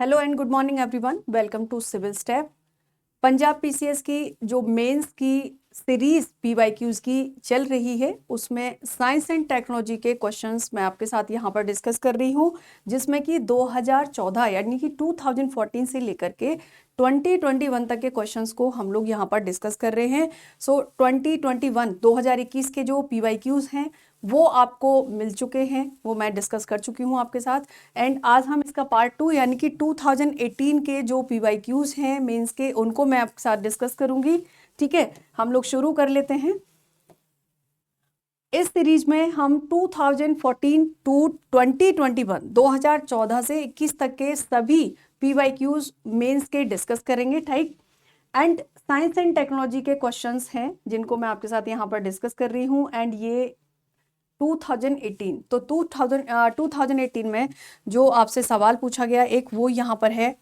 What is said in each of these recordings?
Hello and good morning everyone, welcome to Civil Step. Punjab PCS की जो mains की series PYQs की चल रही है उसमें साइंस एंड टेक्नोलॉजी के क्वेश्चंस मैं आपके साथ यहाँ पर डिस्कस कर रही हूँ, जिसमें कि 2014 यानी कि 2014 से लेकर के 2021 तक के क्वेश्चंस को हम लोग यहाँ पर डिस्कस कर रहे हैं। सो 2021 के जो पीवाईक्यूज हैं वो आपको मिल चुके हैं, वो मैं डिस्कस कर चुकी हूँ आपके साथ। एंड आज हम इसका पार्ट 2 यानी कि 2018 के जो पीवाईक्यूज हैं मेंस के, उनको मैं आपके साथ डिस्कस करूंगी। ठीक है, हम लोग शुरू कर लेते हैं। इस सीरीज में हम 2014 टू 2021 2014 से 21 तक के सभी पीवाईक्यूज मेंस के डिस्कस करेंगे। ठीक, एंड साइंस एंड टेक्नोलॉजी के क्वेश्चंस हैं जिनको मैं आपके साथ यहाँ पर डिस्कस कर रही हूँ। एंड ये 2018, तो 2018 में जो आपसे सवाल पूछा गया एक वो यहाँ पर है।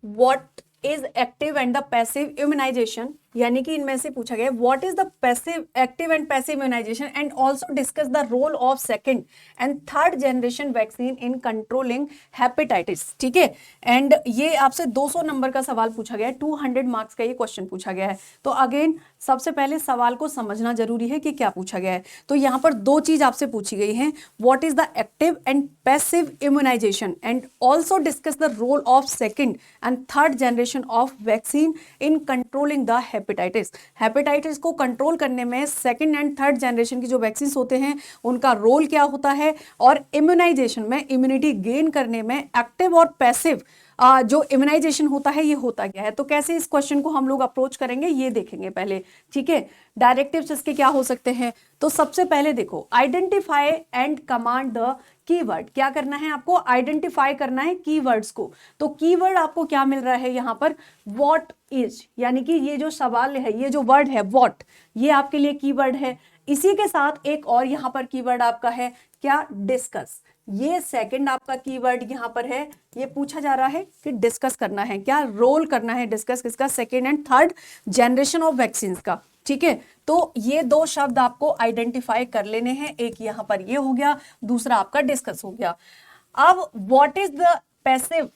What is active and the passive immunization, यानी कि इनमें से पूछा गया what is the passive active and passive immunization and also discuss the role of second and third generation vaccine in controlling hepatitis. ठीक है, एंड ये आपसे 200 नंबर का सवाल पूछा गया है, 200 मार्क्स का ये क्वेश्चन पूछा गया है। तो अगेन सबसे पहले सवाल को समझना जरूरी है कि क्या पूछा गया है। तो यहाँ पर दो चीज आपसे पूछी गई है, what is the active and passive immunization and also discuss the role of second and third generation of vaccine in controlling the hepatitis. Hepatitis को कंट्रोल करने में सेकंड एंड थर्ड जनरेशन की जो वैक्सीन होते हैं उनका रोल क्या होता है, और इम्यूनाइजेशन में इम्यूनिटी गेन करने में एक्टिव और पैसिव जो इम्यूनाइजेशन होता है ये होता क्या है। तो कैसे इस क्वेश्चन को हम लोग अप्रोच करेंगे ये देखेंगे पहले। ठीक है, डायरेक्टिव्स इसके क्या हो सकते हैं। तो सबसे पहले देखो, identify and command the keyword. क्या करना है आपको, आइडेंटिफाई करना है कीवर्ड्स को। तो कीवर्ड आपको क्या मिल रहा है यहाँ पर, व्हाट इज, यानी कि ये जो सवाल है, ये जो वर्ड है व्हाट, ये आपके लिए कीवर्ड है। इसी के साथ एक और यहाँ पर कीवर्ड आपका है क्या, डिस्कस। ये सेकंड आपका कीवर्ड यहाँ पर है, ये पूछा जा रहा है कि डिस्कस करना है, क्या रोल करना है डिस्कस किसका, second and third generation of vaccine का। ठीक है, तो ये दो शब्द आपको आइडेंटिफाई कर लेने हैं, एक यहाँ पर ये हो गया, दूसरा आपका डिस्कस हो गया। अब what is the passive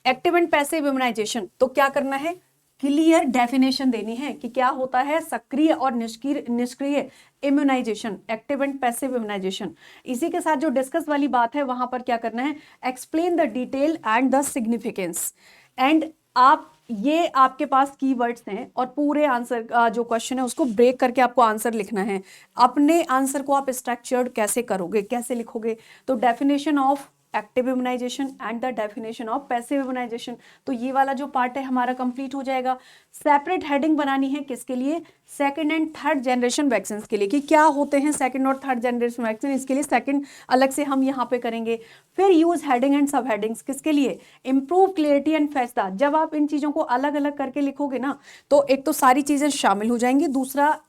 active and passive immunization, तो क्या करना है, क्लियर डेफिनेशन देनी है कि क्या होता है सक्रिय और निष्क्रिय immunization, active and passive immunization. इसी के साथ जो डिस्कस वाली बात है वहां पर क्या करना है, explain the detail and the significance. And आप ये आपके पास कीवर्ड्स हैं और पूरे आंसर जो क्वेश्चन है उसको ब्रेक करके आपको आंसर लिखना है। अपने आंसर को आप स्ट्रक्चर्ड कैसे करोगे, कैसे लिखोगे, तो definition of active immunization and the definition of passive immunization. तो ये वाला जो पार्ट है हमारा कंप्लीट हो जाएगा। सेपरेट हेडिंग बनानी है किसके लिए, second and third generation vaccine के लिए, कि क्या होते हैं सेकंड और थर्ड जनरेशन वैक्सीन, इसके लिए सेकंड अलग से हम यहाँ पे करेंगे। फिर यूज हेडिंग एंड सब हेडिंग्स किसके लिए, इंप्रूव क्लियरिटी एंड फैसला। जब आप इन चीजों को अलग अलग करके लिखोगे ना तो एक तो सारी चीजें शामिल हो जाएंगी, दूसरा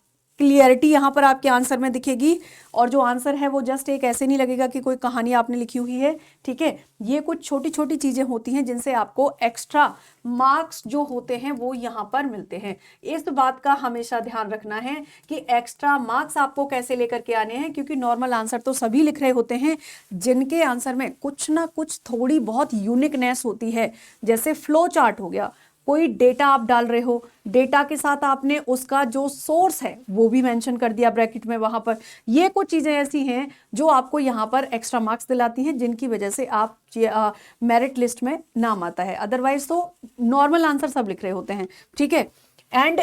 क्लियरिटी यहाँ पर आपके आंसर में दिखेगी, और जो आंसर है वो जस्ट एक ऐसे नहीं लगेगा कि कोई कहानी आपने लिखी हुई है। ठीक है, ये कुछ छोटी छोटी चीजें होती हैं जिनसे आपको एक्स्ट्रा मार्क्स जो होते हैं वो यहाँ पर मिलते हैं। इस बात का हमेशा ध्यान रखना है कि एक्स्ट्रा मार्क्स आपको कैसे लेकर के आने हैं, क्योंकि नॉर्मल आंसर तो सभी लिख रहे होते हैं जिनके आंसर में कुछ ना कुछ थोड़ी बहुत यूनिकनेस होती है। जैसे फ्लो चार्ट हो गया, कोई डेटा आप डाल रहे हो, डेटा के साथ आपने उसका जो सोर्स है वो भी मेंशन कर दिया ब्रैकेट में वहां पर। ये कुछ चीजें ऐसी हैं जो आपको यहाँ पर एक्स्ट्रा मार्क्स दिलाती हैं, जिनकी वजह से आप मेरिट लिस्ट में नाम आता है। अदरवाइज तो नॉर्मल आंसर सब लिख रहे होते हैं। ठीक है, एंड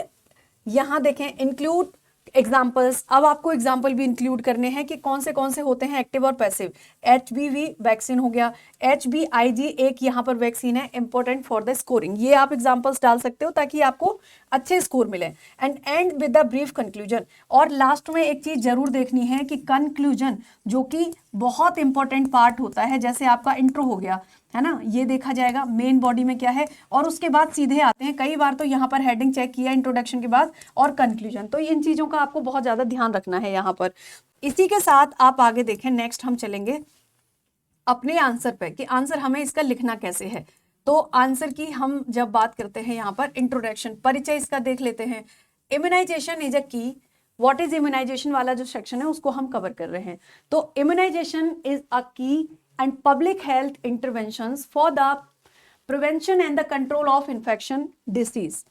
यहां देखें इंक्लूड एग्जाम्पल्स। अब आपको एग्जाम्पल भी इंक्लूड करने हैं कि कौन से होते हैं एक्टिव और पैसिव। HBV वैक्सीन हो गया, HBIG एक यहाँ पर वैक्सीन है इंपॉर्टेंट फॉर द स्कोरिंग, ये आप एग्जाम्पल्स डाल सकते हो ताकि आपको अच्छे स्कोर मिले। And with the brief conclusion, और लास्ट में एक चीज जरूर देखनी है कि कंक्लूजन, जो कि बहुत इंपॉर्टेंट पार्ट होता है। जैसे आपका इंट्रो हो गया है ना, ये देखा जाएगा मेन बॉडी में क्या है, और उसके बाद सीधे आते हैं। कई बार तो यहाँ पर हेडिंग चेक किया इंट्रोडक्शन के बाद और कंक्लूजन, तो इन चीजों का आपको बहुत ज्यादा ध्यान रखना है यहाँ पर। इसी के साथ आप आगे देखें, नेक्स्ट हम चलेंगे अपने आंसर पे कि आंसर हमें इसका लिखना कैसे है। तो आंसर की हम जब बात करते हैं यहाँ पर इंट्रोडक्शन, परिचय इसका देख लेते हैं। इम्यूनाइजेशन इज अ की व्हाट इज इम्यूनाइजेशन वाला जो सेक्शन है उसको हम कवर कर रहे हैं। तो इम्यूनाइजेशन इज अ की and public health interventions for the prevention and the control of infection disease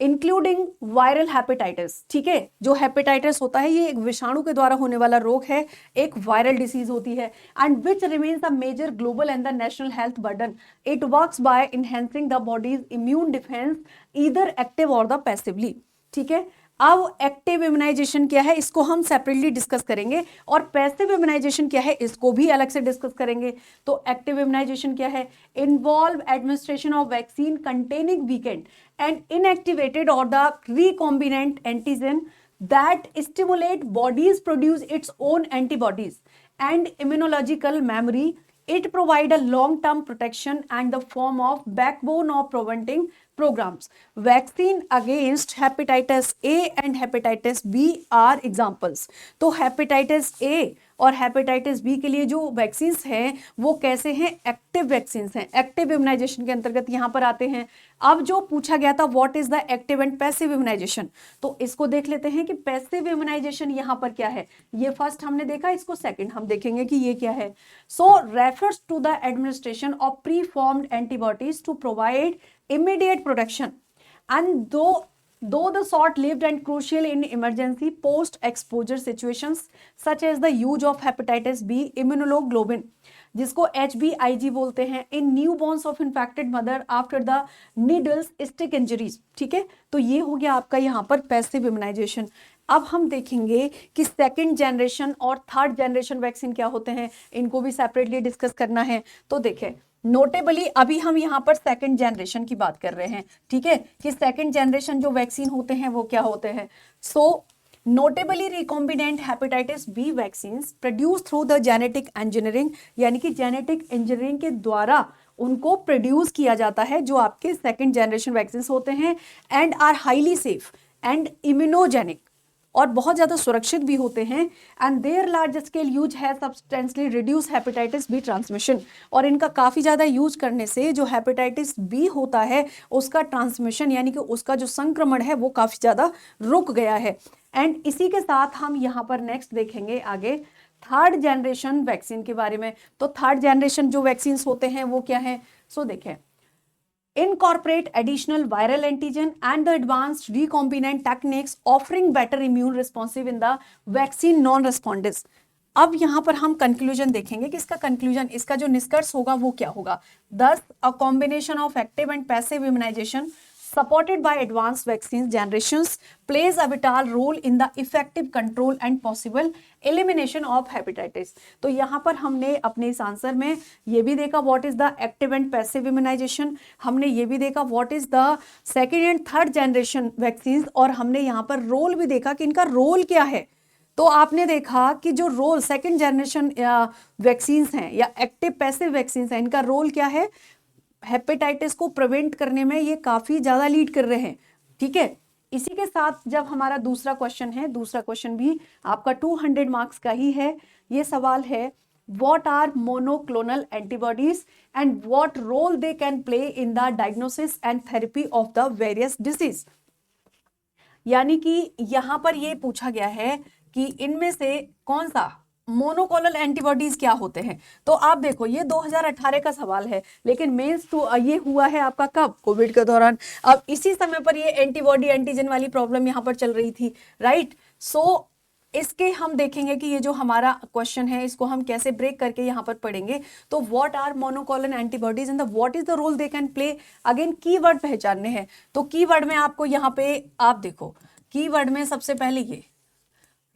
including viral hepatitis. ठीक है, जो हेपेटाइटिस होता है ये एक विषाणु के द्वारा होने वाला रोग है, एक वायरल डिसीज होती है, and which remains a major global and the national health burden. It works by enhancing the body's immune defence either active or the passively. ठीक है, अब एक्टिव इम्यूनाइजेशन क्या है इसको हम सेपरेटली डिस्कस करेंगे, और पैसिव इम्यूनाइजेशन क्या है इसको भी अलग से डिस्कस करेंगे। तो एक्टिव इम्यूनाइजेशन क्या है? Involve administration of vaccine containing weekend and inactivated or the recombinant antigen that stimulate bodies produce its own antibodies and immunological memory. It provide a long-term protection and the form of backbone of preventing programs. Vaccine against hepatitis A and hepatitis B are examples. तो hepatitis A और hepatitis B के लिए जो vaccine हैं वो कैसे हैं? Active vaccine हैं, एक्टिव इम्यूनाइजेशन के अंतर्गत यहाँ पर आते हैं। अब जो पूछा गया था what is the active and passive immunization, तो इसको देख लेते हैं कि पैसिव इम्यूनाइजेशन यहाँ पर क्या है। ये फर्स्ट हमने देखा, इसको सेकंड हम देखेंगे कि ये क्या है। So refers to the administration of preformed antibodies to provide immediate protection and though the short-lived and crucial in emergency post-exposure situations such as the use of hepatitis B immunoglobulin जिसको HBIG बोलते हैं in newborns of infected mother after the needles stick injuries। ठीक है, तो ये हो गया आपका यहाँ पर पैसिव इम्यूनाइजेशन। अब हम देखेंगे कि सेकेंड जनरेशन और थर्ड जनरेशन वैक्सीन क्या होते हैं, इनको भी सेपरेटली डिस्कस करना है। तो देखें नोटेबली अभी हम यहाँ पर सेकंड जनरेशन की बात कर रहे हैं। ठीक है, कि सेकंड जनरेशन जो वैक्सीन होते हैं वो क्या होते हैं। So notably recombinant hepatitis B vaccine produce through the genetic engineering, यानी कि जेनेटिक इंजीनियरिंग के द्वारा उनको प्रोड्यूस किया जाता है जो आपके सेकंड जनरेशन वैक्सीन होते हैं, and are highly safe and immunogenic, और बहुत ज्यादा सुरक्षित भी होते हैं, and their large scale use है substantially reduce hepatitis B transmission, और इनका काफ़ी ज़्यादा यूज करने से जो हेपेटाइटिस बी होता है उसका ट्रांसमिशन यानी कि उसका जो संक्रमण है वो काफ़ी ज़्यादा रुक गया है। एंड इसी के साथ हम यहाँ पर नेक्स्ट देखेंगे आगे थर्ड जनरेशन वैक्सीन के बारे में। तो थर्ड जनरेशन जो वैक्सीन होते हैं वो क्या है। सो देखें incorporate additional viral antigen and the advanced recombinant techniques offering better immune responsive in the vaccine non-responders। अब यहाँ पर हम कंक्लूजन देखेंगे कि इसका कंक्लूजन, इसका जो निष्कर्ष होगा वो क्या होगा। Thus, a combination of active and passive immunization supported by advanced vaccine generations plays a vital role in the effective control and possible elimination of hepatitis। तो यहाँ पर हमने अपने इस आंसर में ये भी देखा what is the active and passive immunization, हमने ये भी देखा what is the second and third generation vaccine, और हमने यहाँ पर रोल भी देखा कि इनका रोल क्या है। तो आपने देखा कि जो रोल सेकेंड जनरेशन वैक्सीन हैं या एक्टिव पैसिव वैक्सीन हैं, इनका रोल क्या है, हेपेटाइटिस को प्रिवेंट करने में ये काफी ज्यादा लीड कर रहे हैं। ठीक है, इसी के साथ जब हमारा दूसरा क्वेश्चन है, दूसरा क्वेश्चन भी आपका 200 मार्क्स का ही है। ये सवाल है what are monoclonal antibodies and what role they can play in the diagnosis and therapy of the various disease. यानी कि यहां पर ये पूछा गया है कि इनमें से कौन सा मोनोक्लोनल एंटीबॉडीज क्या होते हैं। तो आप देखो ये 2018 का सवाल है, लेकिन मेंस तो ये हुआ है आपका कब, कोविड के दौरान। अब इसी समय पर ये एंटीबॉडी एंटीजन वाली प्रॉब्लम यहाँ पर चल रही थी, राइट। सो इसके हम देखेंगे कि ये जो हमारा क्वेश्चन है इसको हम कैसे ब्रेक करके यहाँ पर पढ़ेंगे। तो what are monoclonal antibodies and what is the role they can play. Again keyword पहचानने हैं, तो कीवर्ड में आपको यहाँ पे आप देखो कीवर्ड में सबसे पहले ये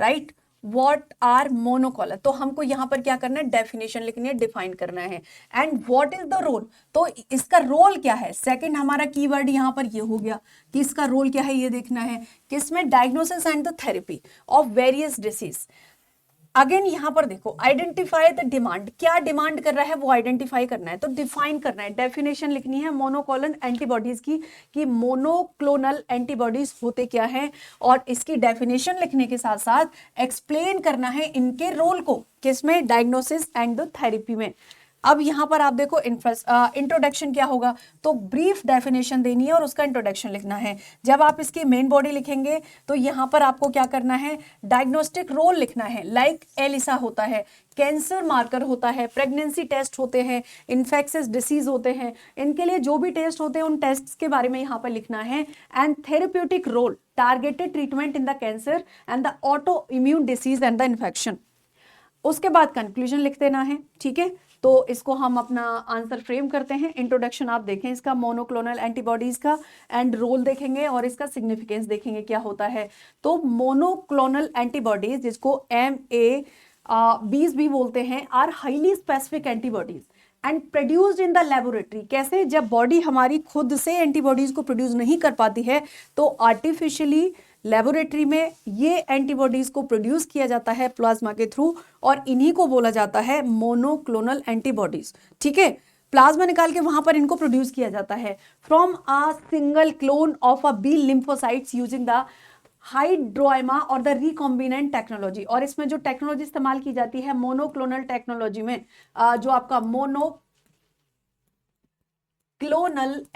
राइट व्हाट आर मोनोक्लोनल, तो हमको यहाँ पर क्या करना है, डेफिनेशन लिखनी है, डिफाइन करना है। And what is the role, तो इसका रोल क्या है। सेकंड हमारा कीवर्ड यहाँ पर ये हो गया कि इसका रोल क्या है, ये देखना है किसमें, diagnosis and the therapy of various disease. Again यहाँ पर देखो आइडेंटिफाई द डिमांड, क्या डिमांड कर रहा है वो आइडेंटिफाई करना है, तो डिफाइन करना है, डेफिनेशन लिखनी है मोनोक्लोनल एंटीबॉडीज की कि मोनोक्लोनल एंटीबॉडीज होते क्या हैं, और इसकी डेफिनेशन लिखने के साथ साथ एक्सप्लेन करना है इनके रोल को, किसमें, डायग्नोसिस एंड द थेरेपी में। अब यहाँ पर आप देखो इंट्रोडक्शन क्या होगा, तो ब्रीफ डेफिनेशन देनी है और उसका इंट्रोडक्शन लिखना है। जब आप इसकी मेन बॉडी लिखेंगे तो यहाँ पर आपको क्या करना है, डायग्नोस्टिक रोल लिखना है, लाइक एलिसा होता है, कैंसर मार्कर होता है, प्रेगनेंसी टेस्ट होते हैं, इन्फेक्शियस डिसीज होते हैं, इनके लिए जो भी टेस्ट होते हैं उन टेस्ट के बारे में यहाँ पर लिखना है। And therapeutic role, targeted treatment in the cancer and the autoimmune disease and the infection. उसके बाद कंक्लूजन लिख देना है, ठीक है। तो इसको हम अपना आंसर फ्रेम करते हैं। इंट्रोडक्शन आप देखें इसका, मोनोक्लोनल एंटीबॉडीज का, एंड रोल देखेंगे और इसका सिग्निफिकेंस देखेंगे क्या होता है। तो मोनोक्लोनल एंटीबॉडीज, जिसको MABs भी बोलते हैं, are highly specific antibodies and produced in the laboratory. कैसे, जब बॉडी हमारी खुद से एंटीबॉडीज को प्रोड्यूस नहीं कर पाती है तो आर्टिफिशियली लेबोरेटरी में ये एंटीबॉडीज को प्रोड्यूस किया जाता है प्लाज्मा के थ्रू, और इन्हीं को बोला जाता है मोनोक्लोनल एंटीबॉडीज, ठीक है। प्लाज्मा निकाल के वहां पर इनको प्रोड्यूस किया जाता है from a single clone of a B lymphocytes using the hybridoma और द रिकॉम्बिनेंट टेक्नोलॉजी। और इसमें जो टेक्नोलॉजी इस्तेमाल की जाती है मोनोक्लोनल टेक्नोलॉजी में, जो आपका मोनोक्लोनल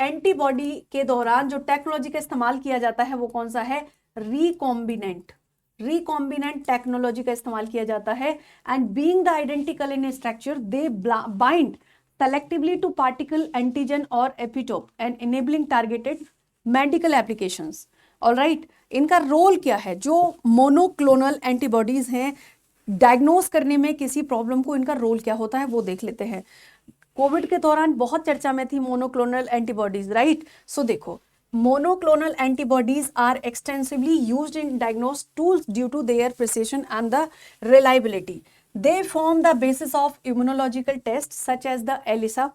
एंटीबॉडी के दौरान जो टेक्नोलॉजी का इस्तेमाल किया जाता है वो कौन सा है, रिकॉम्बिनेंट टेक्नोलॉजी का इस्तेमाल किया जाता है। And being the identical in structure they bind selectively to particle antigen or epitope and enabling targeted medical applications. Alright, इनका रोल क्या है, जो मोनोक्लोनल एंटीबॉडीज हैं डायग्नोस करने में किसी प्रॉब्लम को, इनका रोल क्या होता है वो देख लेते हैं। कोविड के दौरान बहुत चर्चा में थी मोनोक्लोनल एंटीबॉडीज, राइट। सो देखो, monoclonal antibodies are extensively used in diagnostic tools due to their precision and the reliability. They form the basis of immunological tests such as the ELISA,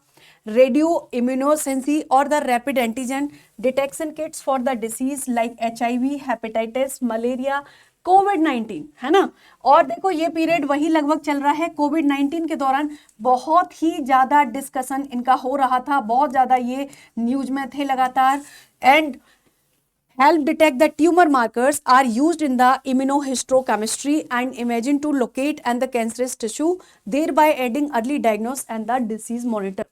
radioimmunosensitivity or the rapid antigen detection kits for the disease like HIV, hepatitis, malaria, कोविड-19, है ना। और देखो ये period वही लगभग चल रहा है, कोविड-19 के दौरान बहुत ही ज्यादा डिस्कशन इनका हो रहा था, बहुत ज्यादा ये न्यूज में थे लगातार। And help detect the tumor markers are used in the immunohistochemistry and imaging to locate and the cancerous tissue, thereby aiding early diagnosis and the disease monitor.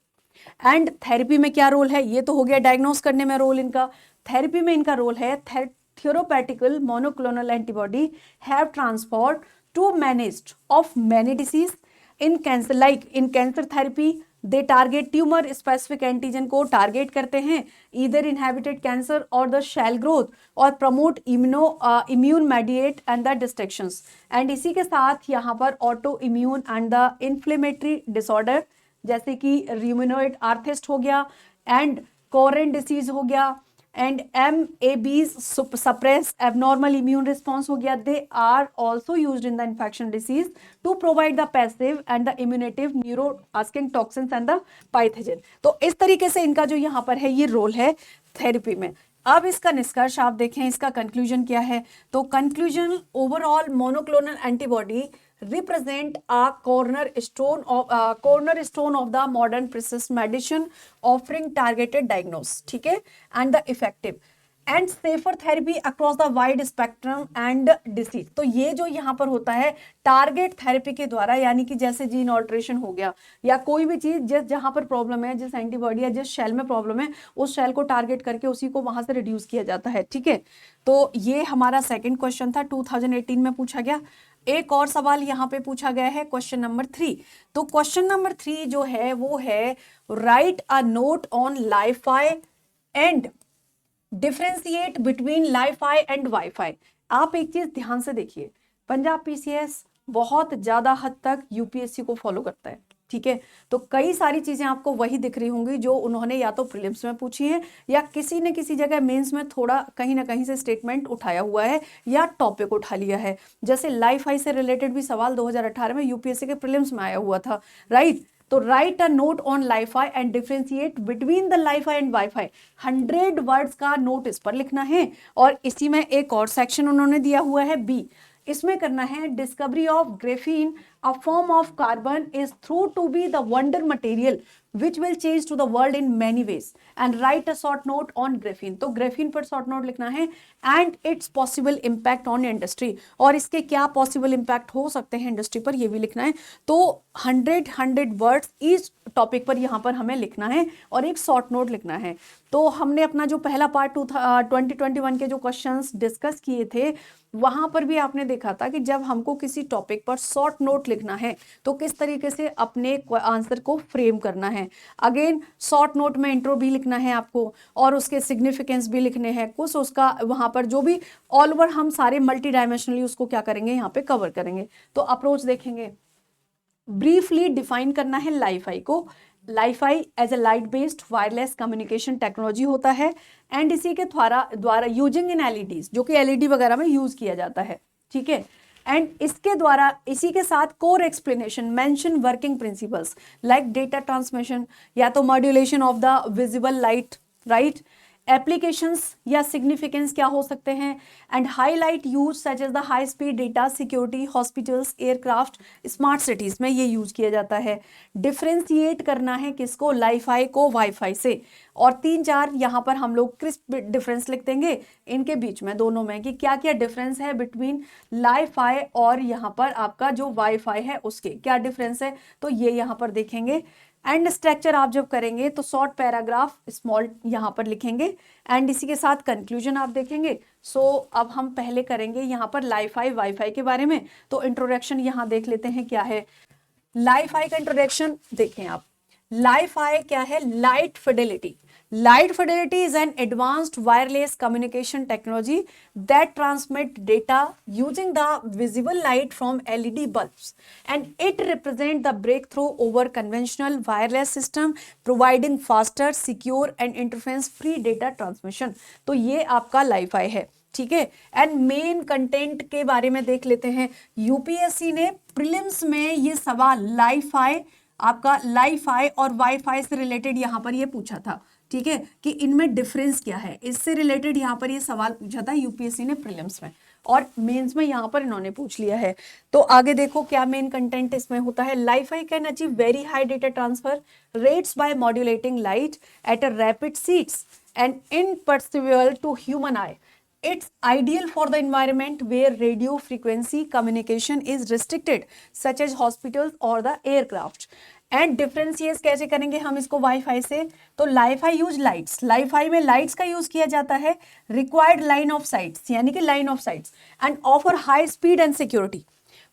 And therapy में क्या रोल है, ये तो हो गया डायग्नोस करने में role इनका। थेरेपी में इनका रोल है therapeutical monoclonal antibody have transport to managed of many disease in cancer, like in cancer therapy they target tumour specific antigen को टारगेट करते हैं, ईदर इनहेबिटेड कैंसर और द शेल ग्रोथ, और promote immune mediate and the destructions. And इसी के साथ यहाँ पर autoimmune and the inflammatory disorder, जैसे कि रूमेटॉइड आर्थराइटिस हो गया एंड कोरेन डिसीज हो गया, and MABs suppress abnormal immune response हो गया। They are also used in the infection disease to provide the passive and the immunitive neuroasking toxins and the pathogen। तो इस तरीके से इनका जो यहाँ पर है ये रोल है थेरेपी में। अब इसका निष्कर्ष आप देखें, इसका कंक्लूजन क्या है। तो conclusion, overall monoclonal antibody represent a cornerstone of the modern precision medicine, offering targeted diagnosis, ठीक है, and the effective and safer therapy across the wide spectrum and disease। तो ये जो यहाँ पर होता है टारगेट थेरेपी के द्वारा, यानी कि जैसे जीन ऑल्ट्रेशन हो गया या कोई भी चीज जिस जहाँ पर प्रॉब्लम है, जिस एंटीबॉडी या जिस सेल में प्रॉब्लम है, उस सेल को टारगेट करके उसी को वहां से रिड्यूस किया जाता है, ठीक है। तो ये हमारा सेकंड क्वेश्चन था, 2018 में पूछा गया। एक और सवाल यहाँ पे पूछा गया है, क्वेश्चन नंबर 3। तो क्वेश्चन नंबर 3 जो है वो है right a note on Li-Fi and differentiate between Li-Fi and wifi. आप एक चीज ध्यान से देखिए, पंजाब PCS बहुत ज्यादा हद तक UPSC को फॉलो करता है, ठीक है। तो कई सारी चीजें आपको वही दिख रही होंगी जो उन्होंने या तो प्रीलिम्स में पूछी है या किसी न किसी जगह मेंस में थोड़ा कहीं ना कहीं से स्टेटमेंट उठाया हुआ है या टॉपिक उठा लिया है। जैसे लाइफाई से रिलेटेड भी सवाल 2018 में UPSC के प्रीलिम्स में आया हुआ था, राइट। तो right a note on Li-Fi and differentiate between the Li-Fi and wifi, 100 words का नोट इस पर लिखना है। और इसी में एक और सेक्शन उन्होंने दिया हुआ है B, इसमें करना है discovery of graphene a form of carbon is through to be the wonder material which will change to the world in many ways and write a short note on graphene। तो graphene पर short note लिखना है and its possible impact on industry, और इसके क्या possible impact हो सकते हैं इंडस्ट्री पर ये भी लिखना है। तो 100 वर्ड्स इस टॉपिक पर यहाँ पर हमें लिखना है और एक शॉर्ट नोट लिखना है। तो हमने अपना जो पहला पार्ट 2021 के जो क्वेश्चंस डिस्कस किए थे वहां पर भी आपने देखा था कि जब हमको किसी टॉपिक पर शॉर्ट नोट लिखना है तो किस तरीके से अपने आंसर को फ्रेम करना है। अगेन शॉर्ट नोट में इंट्रो भी लिखना है आपको और उसके सिग्निफिकेंस भी लिखने हैं, कुछ उसका वहां पर जो भी ऑल ओवर हम सारे मल्टी डायमेंशनली उसको क्या करेंगे यहाँ पे कवर करेंगे। तो अप्रोच देखेंगे, ब्रीफली डिफाइन करना है लाइफाई को। LiFi as a light based wireless communication technology होता है एंड इसी के द्वारा यूजिंग इन एलईडीज, जो कि एलईडी वगैरह में यूज किया जाता है, ठीक है। एंड इसके द्वारा इसी के साथ core explanation mention working principles like data transmission या तो modulation of the visible light, right. Applications या सिग्निफिकेंस क्या हो सकते हैं and highlight use such as the high speed data security, hospitals, aircraft, smart cities में ये यूज किया जाता है। डिफ्रेंशिएट करना है किसको, लाइफाई को वाईफाई से, और 3-4 यहाँ पर हम लोग क्रिस्प डिफरेंस लिख देंगे इनके बीच में दोनों में कि क्या क्या डिफरेंस है बिटवीन लाइफाई और यहाँ पर आपका जो वाईफाई है उसके क्या डिफरेंस है, तो ये यहाँ पर देखेंगे। एंड स्ट्रक्चर आप जब करेंगे तो शॉर्ट पैराग्राफ स्मॉल यहाँ पर लिखेंगे एंड इसी के साथ कंक्लूजन आप देखेंगे। सो अब हम पहले करेंगे यहाँ पर लाइफाई वाईफाई के बारे में। तो इंट्रोडक्शन यहाँ देख लेते हैं क्या है। लाइफाई का इंट्रोडक्शन देखें आप। लाइफाई क्या है, light Fidelity. Light fidelity is an advanced wireless communication technology that transmit data using the visible light from LED bulbs, and it represents the breakthrough over conventional wireless system, providing faster, secure and interference-free data transmission। तो ये आपका Li-Fi है, ठीक है। And main content के बारे में देख लेते हैं। यूपीएससी ने प्रीलिम्स में ये सवाल Li-Fi, आपका Li-Fi और वाईफाई से रिलेटेड यहाँ पर ये पूछा था, ठीक है, कि इनमें डिफरेंस क्या है, इससे रिलेटेड यहाँ पर ये सवाल पूछा था यूपीएससी ने प्रीलिम्स में, और मेंस में यहाँ पर इन्होंने पूछ लिया है। तो आगे देखो क्या मेन कंटेंट इसमें होता है। Lifi can achieve very high data transfer rates by modulating light at a rapid speeds and imperceptible to human eye. It's ideal for the environment where radio frequency communication is restricted, such as hospitals or the aircraft. And differentiate कैसे करेंगे हम इसको wifi से, तो Li-Fi use lights. Li-Fi में lights का use किया जाता है, रिक्वायर्ड लाइन ऑफ साइट्स यानी कि line of sites, and offer high speed and security.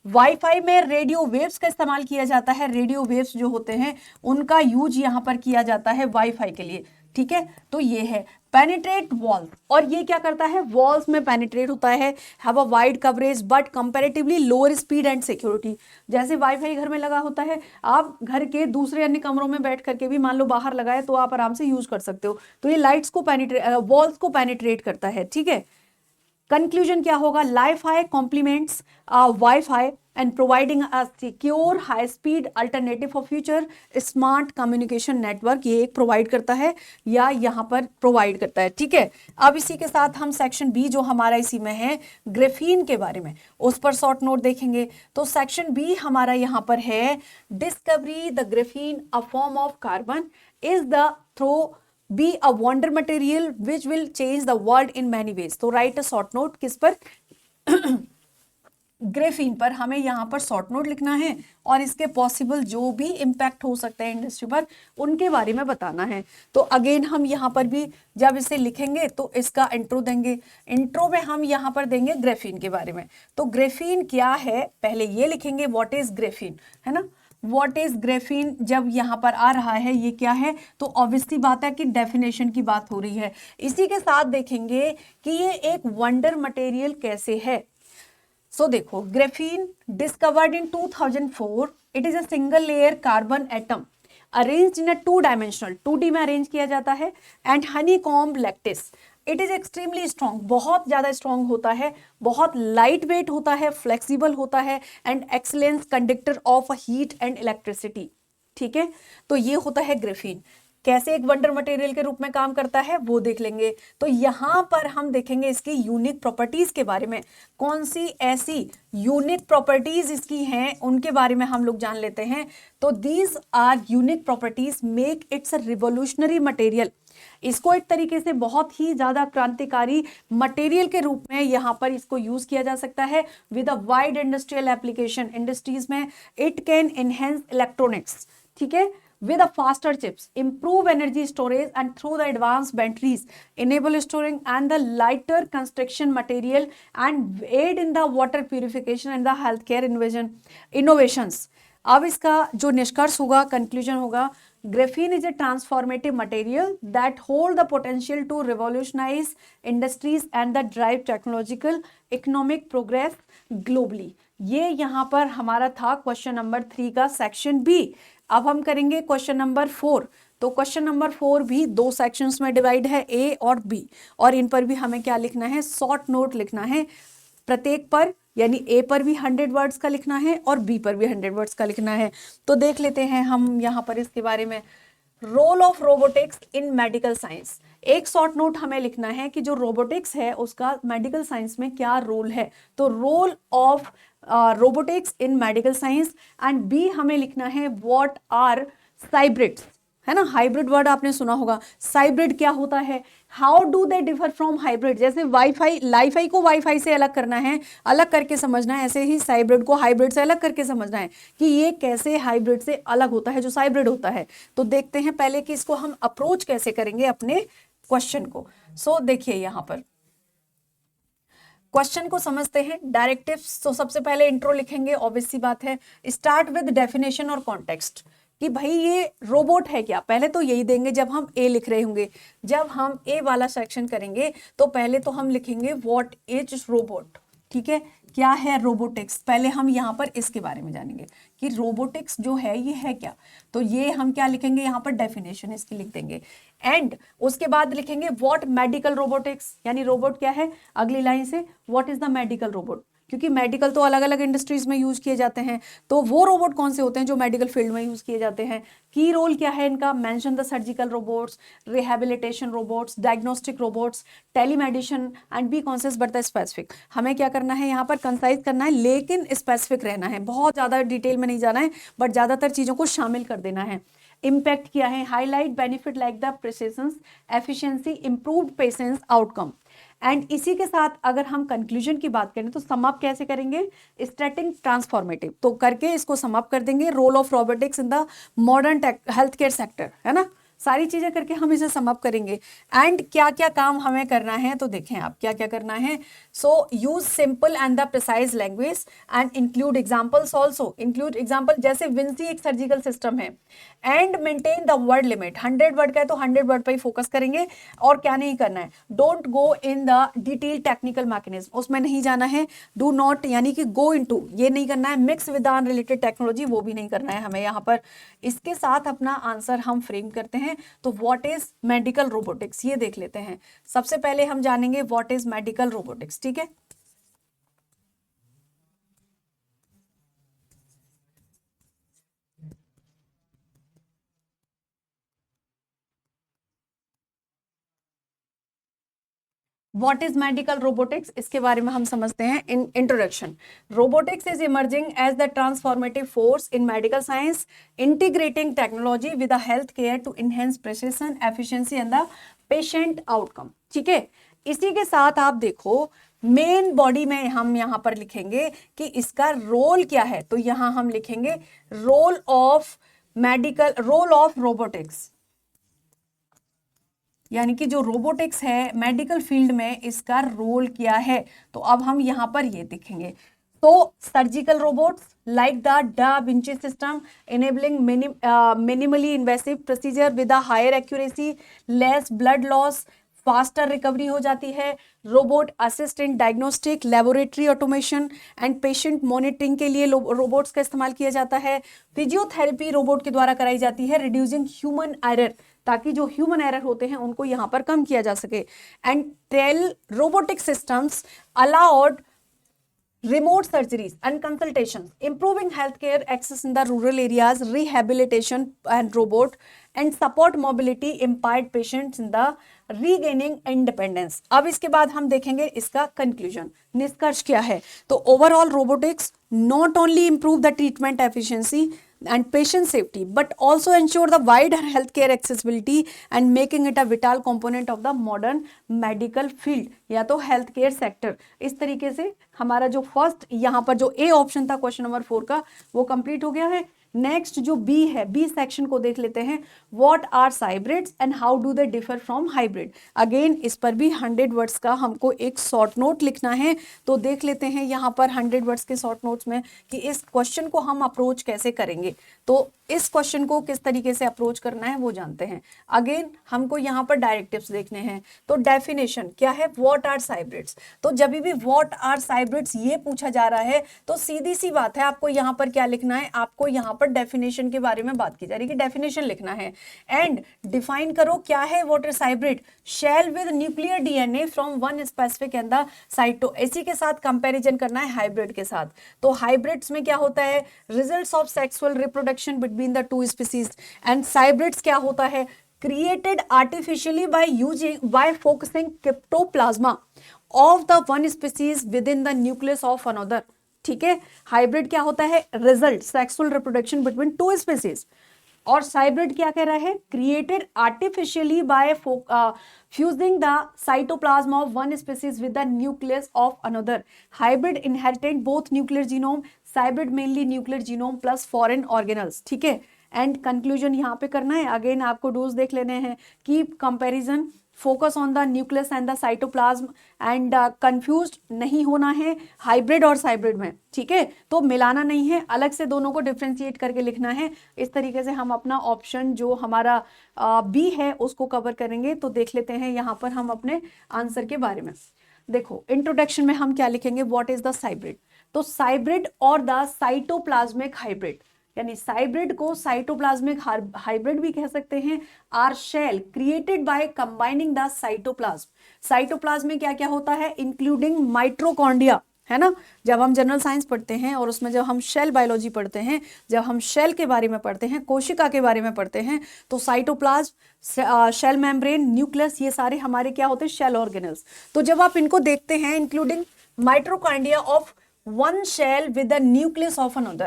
Wifi में रेडियो वेव्स का इस्तेमाल किया जाता है। रेडियो वेव्स जो होते हैं उनका यूज यहाँ पर किया जाता है वाईफाई के लिए, ठीक है। तो ये है पेनिट्रेट वॉल्स, और ये क्या करता है, वॉल्स में पेनिट्रेट होता है, have a wide coverage but comparatively lower speed and security. जैसे वाईफाई घर में लगा होता है, आप घर के दूसरे अन्य कमरों में बैठ करके भी मान लो बाहर लगाए तो आप आराम से यूज कर सकते हो। तो ये लाइट्स को वॉल्स को पेनिट्रेट करता है, ठीक है। कंक्लूजन क्या होगा, Li-Fi complements Wi-Fi and providing a secure high speed alternative for future smart communication network। ये एक प्रोवाइड करता है या यहाँ पर प्रोवाइड करता है, ठीक है। अब इसी के साथ हम सेक्शन बी जो हमारा इसी में है ग्रेफीन के बारे में, उस पर शॉर्ट नोट देखेंगे। तो सेक्शन बी हमारा यहाँ पर है discovery the graphene a form of carbon is the through be a wonder material which will change the world in many ways। तो राइट अ शॉर्ट नोट किस पर ग्रेफीन पर हमें यहाँ पर शॉर्ट नोट लिखना है और इसके पॉसिबल जो भी इम्पैक्ट हो सकते हैं इंडस्ट्री पर उनके बारे में बताना है। तो अगेन हम यहाँ पर भी जब इसे लिखेंगे तो इसका इंट्रो देंगे। इंट्रो में हम यहाँ पर देंगे ग्रेफीन के बारे में। तो ग्रेफीन क्या है पहले ये लिखेंगे, व्हाट इज ग्रेफीन, है ना। व्हाट इज ग्रेफीन जब यहाँ पर आ रहा है ये क्या है, तो ऑब्वियसली बात है कि डेफिनेशन की बात हो रही है। इसी के साथ देखेंगे कि ये एक वंडर मटेरियल कैसे है। सो देखो, graphene discovered in 2004, it is a single layer carbon atom arranged in a 2 dimensional, 2D में अरेंज किया जाता है, and honeycomb lactis. It is extremely strong, बहुत ज्यादा स्ट्रॉन्ग होता है, बहुत लाइट वेट होता है, फ्लेक्सिबल होता है, and excellence conductor of heat and electricity, ठीक है। तो ये होता है ग्रेफीन। कैसे एक वंडर मटेरियल के रूप में काम करता है वो देख लेंगे। तो यहाँ पर हम देखेंगे इसकी यूनिक प्रॉपर्टीज के बारे में, कौन सी ऐसी यूनिक प्रॉपर्टीज इसकी हैं उनके बारे में हम लोग जान लेते हैं। तो these are unique properties make its a revolutionary material. इसको एक तरीके से बहुत ही ज्यादा क्रांतिकारी मटेरियल के रूप में यहाँ पर इसको यूज किया जा सकता है with a wide industrial application. Industries में इट कैन एनहेंस इलेक्ट्रॉनिक्स, ठीक है, with a faster chips, improve energy storage, and through the advanced batteries enable storing and the lighter construction material and aid in the water purification and the healthcare innovations। अब इसका जो निष्कर्ष होगा, conclusion होगा, graphene is a transformative material that hold the potential to revolutionise industries and the drive technological economic progress globally. ये यहाँ पर हमारा था क्वेश्चन नंबर 3 का सेक्शन बी। अब हम करेंगे क्वेश्चन नंबर 4। तो क्वेश्चन नंबर 4 भी 2 सेक्शंस में डिवाइड है, ए और बी, और इन पर भी हमें क्या लिखना है, शॉर्ट नोट लिखना है प्रत्येक पर, यानी ए पर भी 100 वर्ड्स का लिखना है और बी पर भी 100 वर्ड्स का लिखना है। तो देख लेते हैं हम यहाँ पर इसके बारे में। Role of robotics in medical science, एक शॉर्ट नोट हमें लिखना है कि जो रोबोटिक्स है उसका मेडिकल साइंस में क्या रोल है। तो role of robotics in medical science. And B हमें लिखना है व्हाट आर हाइब्रिड्स, है ना, हाइब्रिड वर्ड आपने सुना होगा। हाइब्रिड क्या होता है, how do they differ from hybrid. जैसे वाईफाई, लाईफाई को वाईफाई से अलग करना है, अलग करके समझना है, ऐसे ही हाइब्रिड को हाइब्रिड से अलग करके समझना है कि ये कैसे हाइब्रिड से अलग होता है जो हाइब्रिड होता है। तो देखते हैं पहले कि इसको हम अप्रोच कैसे करेंगे अपने क्वेश्चन को। सो देखिए यहाँ पर क्वेश्चन को समझते हैं। डायरेक्टिव्स, तो सबसे पहले इंट्रो लिखेंगे, ऑब्वियस सी बात है। स्टार्ट विद डेफिनेशन और कॉन्टेक्स्ट कि भाई ये रोबोट है क्या, पहले तो यही देंगे जब हम ए लिख रहे होंगे। जब हम ए वाला सेक्शन करेंगे तो पहले तो हम लिखेंगे व्हाट इज रोबोट, ठीक है, क्या है रोबोटिक्स। पहले हम यहाँ पर इसके बारे में जानेंगे कि रोबोटिक्स जो है ये है क्या। तो ये हम क्या लिखेंगे, यहाँ पर डेफिनेशन इसकी लिख देंगे। एंड उसके बाद लिखेंगे व्हाट मेडिकल रोबोटिक्स, यानी रोबोट क्या है, अगली लाइन से what is the medical robot, क्योंकि मेडिकल तो अलग अलग इंडस्ट्रीज में यूज किए जाते हैं। तो वो रोबोट कौन से होते हैं जो मेडिकल फील्ड में यूज किए जाते हैं, की रोल क्या है इनका, mention the surgical robots, rehabilitation robots, diagnostic robots, telemedicine, and be conscious but the specific. हमें क्या करना है यहाँ पर, कंसाइज करना है लेकिन स्पेसिफिक रहना है, बहुत ज्यादा डिटेल में नहीं जाना है, बट ज्यादातर चीजों को शामिल कर देना है। इम्पैक्ट क्या है, highlight benefit like the precision, efficiency, improved patience outcome. And इसी के साथ अगर हम कंक्लूजन की बात करें तो समअप कैसे करेंगे, स्टैटिक ट्रांसफॉर्मेटिव, तो करके इसको समअप कर देंगे। Role of robotics in the modern health care sector, है ना, सारी चीजें करके हम इसे समअप करेंगे। एंड क्या क्या काम हमें करना है, तो देखें आप क्या क्या करना है। So use simple and the precise language and include examples also, include example, जैसे विंसी एक सर्जिकल सिस्टम है। And maintain the word limit, 100 word का है तो 100 वर्ड पर ही फोकस करेंगे। और क्या नहीं करना है, don't go in the detail technical mechanism, उसमें नहीं जाना है। डू नॉट यानी कि गो इनटू, ये नहीं करना है। मिक्स विद अनरिलेटेड टेक्नोलॉजी, वो भी नहीं करना है हमें यहाँ पर। इसके साथ अपना आंसर हम फ्रेम करते हैं। तो व्हाट इज मेडिकल रोबोटिक्स, ये देख लेते हैं। सबसे पहले हम जानेंगे व्हाट इज मेडिकल रोबोटिक्स, ठीक है। व्हाट इज मेडिकल रोबोटिक्स, इसके बारे में हम समझते हैं in introduction. Robotics is emerging as the transformative force in medical science, integrating technology with the health care to enhance precision, efficiency and the patient outcome, ठीक है। इसी के साथ आप देखो मेन बॉडी में हम यहाँ पर लिखेंगे कि इसका रोल क्या है। तो यहाँ हम लिखेंगे role of medical, role of robotics, यानी कि जो रोबोटिक्स है मेडिकल फील्ड में इसका रोल क्या है। तो अब हम यहां पर ये देखेंगे। तो surgical robots like the da Vinci system enabling minimally invasive procedure with a higher accuracy, less blood loss, faster recovery हो जाती है। Robot assist in diagnostic, laboratory automation and patient monitoring के लिए रोबोट्स का इस्तेमाल किया जाता है। फिजियोथेरेपी रोबोट के द्वारा कराई जाती है, रिड्यूसिंग ह्यूमन एरर, ताकि जो ह्यूमन एरर होते हैं उनको यहाँ पर कम किया जा सके। And telerobotic systems allowed remote surgeries and consultations, improving healthcare access in the rural areas, rehabilitation and robot and support mobility impaired patients in the regaining independence. अब इसके बाद हम देखेंगे इसका कंक्लूजन, निष्कर्ष क्या है। तो overall robotics not only improve the treatment efficiency and patient safety but also ensure the wider healthcare accessibility and making it a vital component of the modern medical field या तो healthcare sector। इस तरीके से हमारा जो first यहाँ पर जो ए ऑप्शन था क्वेश्चन नंबर 4 का वो कंप्लीट हो गया है। नेक्स्ट जो बी है, बी सेक्शन को देख लेते हैं। What are hybrids and how do they differ from hybrid. Again इस पर भी 100 वर्ड्स का हमको एक शॉर्ट नोट लिखना है। तो देख लेते हैं यहाँ पर 100 वर्ड्स के शॉर्ट नोट्स में कि इस क्वेश्चन को हम अप्रोच कैसे करेंगे। तो इस क्वेश्चन को किस तरीके से अप्रोच करना है वो जानते हैं। अगेन हमको यहाँ पर डायरेक्टिव्स देखने हैं। तो डेफिनेशन क्या है, व्हाट आर हाइब्रिड्स। तो जब भी व्हाट आर हाइब्रिड्स ये पूछा जा रहा है तो सीधी सी बात है, आपको यहाँ पर क्या लिखना है, आपको यहाँ पर डेफिनेशन के बारे में बात की जा रही है कि डेफिनेशन लिखना है। एंड डिफाइन करो क्या है what is hybrid, cell with nuclear DNA from one specific and the cyto, इसी के साथ कंपैरिजन करना है हाइब्रिड के साथ। तो हाइब्रिड्स में क्या होता है, results of sexual reproduction between the two species. And hybrids क्या होता है, created artificially by focusing cytoplasma of the one species within the nucleus of another। ठीक है, हाइब्रिड क्या होता है, result sexual reproduction between two species. और hybrid क्या कह रहा है, created artificially by fusing the cytoplasm of one species with the nucleus of another. Hybrid inherited both nuclear genome, hybrid mainly nuclear genome plus foreign organelles. ठीक है, and conclusion यहाँ पे करना है। अगेन आपको डोज देख लेने हैं, keep comparison, focus on the nucleus and the cytoplasm and confused नहीं होना है हाइब्रिड और हाइब्रिड में। ठीक है, तो मिलाना नहीं है, अलग से दोनों को डिफ्रेंशिएट करके लिखना है। इस तरीके से हम अपना ऑप्शन जो हमारा बी है उसको कवर करेंगे। तो देख लेते हैं यहाँ पर हम अपने आंसर के बारे में। देखो इंट्रोडक्शन में हम क्या लिखेंगे, व्हाट इज द हाइब्रिड। तो hybrid or the cytoplasmic hybrid, यानी हाइब्रिड को साइटोप्लाज्मिक हाइब्रिड भी कह सकते हैं, are cell created by combining the cytoplasm. Cytoplasm में क्या क्या होता है, इंक्लूडिंग माइट्रोकॉन्ड्रिया, है ना। जब हम जनरल साइंस पढ़ते हैं और उसमें जब हम शेल बायोलॉजी पढ़ते हैं, जब हम शेल के बारे में पढ़ते हैं, कोशिका के बारे में पढ़ते हैं, तो साइटोप्लाज्म, शेल मेम्ब्रेन, न्यूक्लियस, ये सारे हमारे क्या होते हैं, शेल ऑर्गेनल्स। तो जब आप इनको देखते हैं, including mitochondria of one shell with the nucleus of another.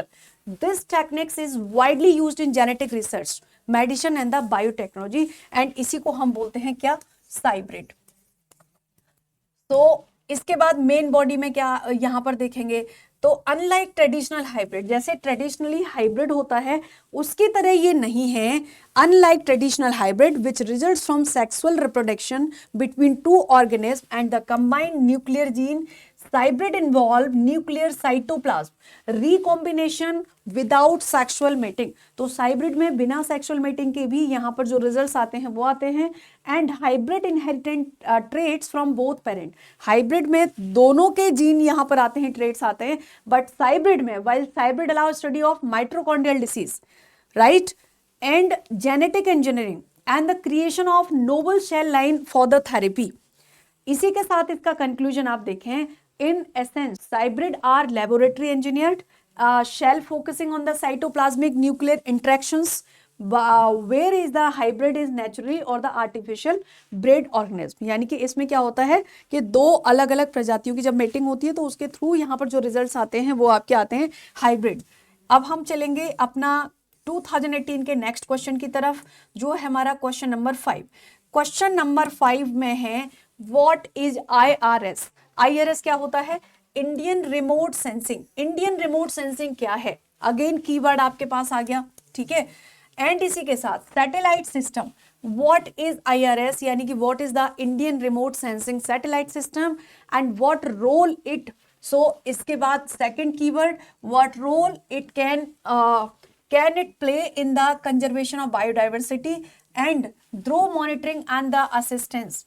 This techniques is widely used in genetic research, medicine and the biotechnology, and इसी को हम बोलते हैं क्या, हाइब्रिड। तो इसके बाद मेन बॉडी में क्या यहाँ पर देखेंगे, तो अनलाइक ट्रेडिशनल हाइब्रिड, जैसे ट्रेडिशनली हाइब्रिड होता है उसकी तरह ये नहीं है। Unlike traditional hybrid which results from sexual reproduction between to organism and the combined nuclear gene, hybrid involve nuclear cytoplasm recombination without sexual mating. तो हाइब्रिड में बिना सेक्सुअल मेटिंग के भी यहाँ पर जो रिजल्ट्स आते हैं वो आते हैं। And hybrid inherited traits from both parent, hybrid में दोनों के जीन यहाँ पर आते हैं, ट्रेट्स आते हैं। बट हाइब्रिड में, while hybrid allow study of mitochondrial disease, right, and genetic engineering and the creation of novel cell line for the therapy. इसी के साथ इसका कंक्लूजन आप देखें, in essence hybrid are laboratory engineered shell focusing on the cytoplasmic nuclear interactions where is the hybrid is naturally or the artificial bred organism। यानी कि इसमें क्या होता है कि दो अलग अलग प्रजातियों की जब मेटिंग होती है तो उसके थ्रू यहाँ पर जो रिजल्ट्स आते हैं वो आपके आते हैं हाइब्रिड। अब हम चलेंगे अपना 2018 के नेक्स्ट क्वेश्चन की तरफ, जो है हमारा क्वेश्चन नंबर 5। क्वेश्चन नंबर 5 में है व्हाट इज IRS। IRS क्या होता है, Indian remote sensing. Indian remote sensing क्या है, अगेन कीवर्ड आपके पास आ गया। ठीक है, एंड इसी के साथ satellite system, what is IRS, यानी कि what is the Indian remote sensing satellite system and what role it. So इसके बाद second keyword, what role it can it play in the conservation of biodiversity and through monitoring and the assistance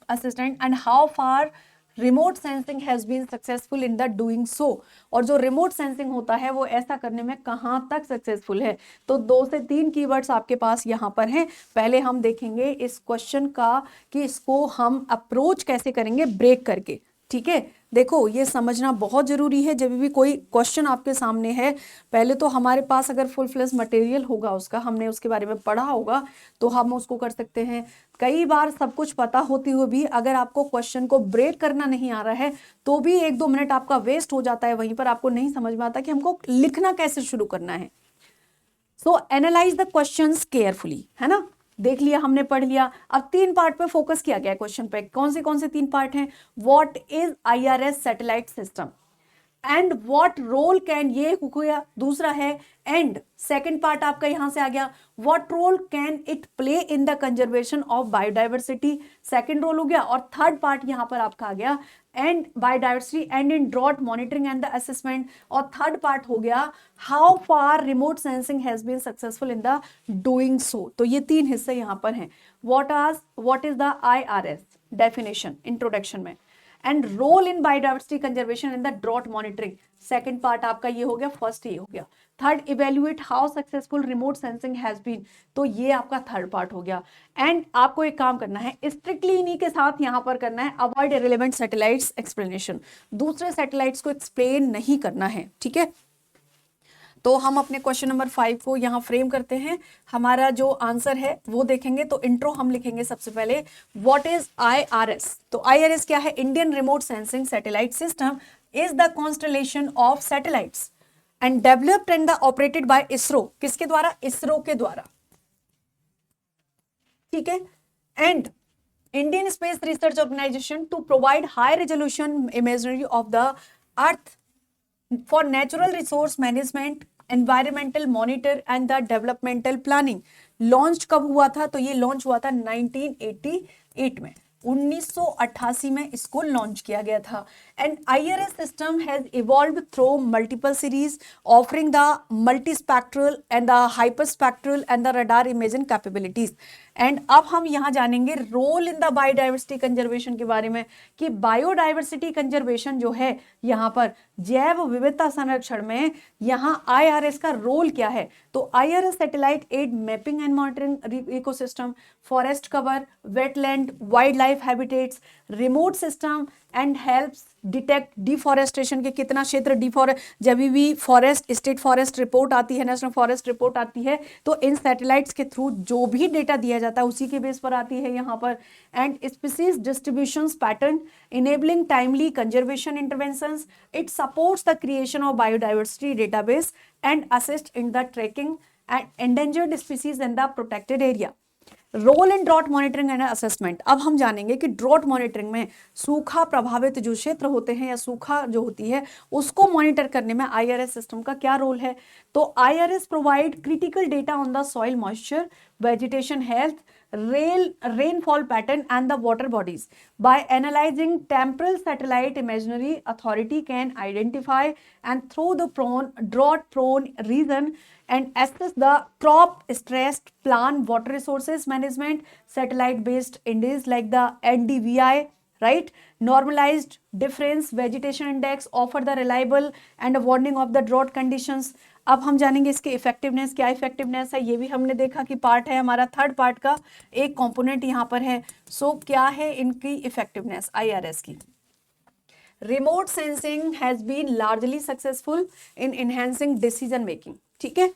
and how far remote sensing has been successful in the doing so। और जो remote sensing होता है वो ऐसा करने में कहाँ तक सक्सेसफुल है। तो 2 से 3 कीवर्ड्स आपके पास यहाँ पर हैं। पहले हम देखेंगे इस क्वेश्चन का कि इसको हम अप्रोच कैसे करेंगे, ब्रेक करके। ठीक है, देखो ये समझना बहुत जरूरी है, जब भी कोई क्वेश्चन आपके सामने है, पहले तो हमारे पास अगर फुल फ्लेज मटेरियल होगा उसका, हमने उसके बारे में पढ़ा होगा, तो हम उसको कर सकते हैं। कई बार सब कुछ पता होती हुई भी अगर आपको क्वेश्चन को ब्रेक करना नहीं आ रहा है तो भी 1-2 मिनट आपका वेस्ट हो जाता है, वहीं पर आपको नहीं समझ में आता कि हमको लिखना कैसे शुरू करना है। सो एनालाइज द क्वेश्चंस केयरफुली, है ना। देख लिया, हमने पढ़ लिया। अब 3 पार्ट पे फोकस किया गया क्वेश्चन पे। कौन से 3 पार्ट हैं? What is IRS satellite system and what role can, ये हो गया। दूसरा है एंड, सेकंड पार्ट आपका यहां से आ गया, what role can it play in the conservation of biodiversity, second role हो गया। और थर्ड पार्ट यहां पर आपका आ गया and biodiversity and in drought monitoring and the assessment. और थर्ड पार्ट हो गया how far remote sensing has been successful in the doing so. तो ये 3 हिस्से यहां पर हैं। What is the IRS definition introduction में, and role in biodiversity conservation in the drought monitoring, second part आपका ये हो गया, फर्स्ट ये हो गया। Third, evaluate how successful remote sensing has been, तो ये आपका थर्ड पार्ट हो गया। एंड आपको एक काम करना है, स्ट्रिक्टली इन्हीं के साथ यहां पर करना है, अवॉइड इररिलेवेंट सैटेलाइट्स एक्सप्लेनेशन, दूसरे सैटेलाइट्स को एक्सप्लेन नहीं करना है, ठीक है। तो हम अपने क्वेश्चन नंबर 5 को यहाँ फ्रेम करते हैं। हमारा जो आंसर है वो देखेंगे तो इंट्रो हम लिखेंगे सबसे पहले, व्हाट इज IRS। तो IRS क्या है? Indian remote sensing satellite system is the constellation of satellites and developed and operated by ISRO. किसके द्वारा? इसरो के द्वारा, ठीक है। And Indian space research organisation to provide high resolution imagery of the earth for natural resource management, environmental monitor and the developmental planning. Launch कब हुआ था? तो ये लॉन्च हुआ था 1988 में, 1988 में इसको लॉन्च किया गया था। And IRS system has evolved through multiple series offering the multispectral and the hyperspectral and the radar imaging capabilities. And अब हम यहां जानेंगे role in the biodiversity conservation के बारे में, कि बायोडाइवर्सिटी कंजर्वेशन जो है यहां पर जैव विविधता संरक्षण में, यहां IRS का रोल क्या है? तो IRS satellite aid mapping and monitoring ecosystem, forest cover, wetland, wildlife habitats, remote system and helps detect deforestation के कितना क्षेत्र डिफॉरेस्ट, जब भी फॉरेस्ट स्टेट फॉरेस्ट रिपोर्ट आती है, नेशनल फॉरेस्ट रिपोर्ट आती है, तो इन सैटेलाइट्स के थ्रू जो भी डेटा दिया जाता है उसी के बेस पर आती है यहाँ पर। And species distribution pattern enabling timely conservation interventions, it supports the creation of biodiversity database and assist in the tracking and endangered species in the protected area. Role in drought monitoring and assessment. अब हम जानेंगे कि drought monitoring में सूखा प्रभावित जो क्षेत्र होते हैं या सूखा जो होती है उसको मॉनिटर करने में IRS सिस्टम का क्या रोल है? तो IRS provide critical data on the soil moisture, vegetation health, rainfall pattern and the water bodies. By analyzing temporal satellite imagery, authority can identify and through the drought prone region and assess the crop stress, plan water resources management, satellite based indices like the NDVI, right, normalized difference vegetation index offer the reliable and a warning of the drought conditions. अब हम जानेंगे इसके effectiveness, क्या effectiveness है, ये भी हमने देखा कि पार्ट है हमारा, थर्ड पार्ट का एक कंपोनेंट यहाँ पर है। सो क्या है इनकी इफेक्टिवनेस IRS की? Remote sensing has been largely successful in enhancing decision making, ठीक है,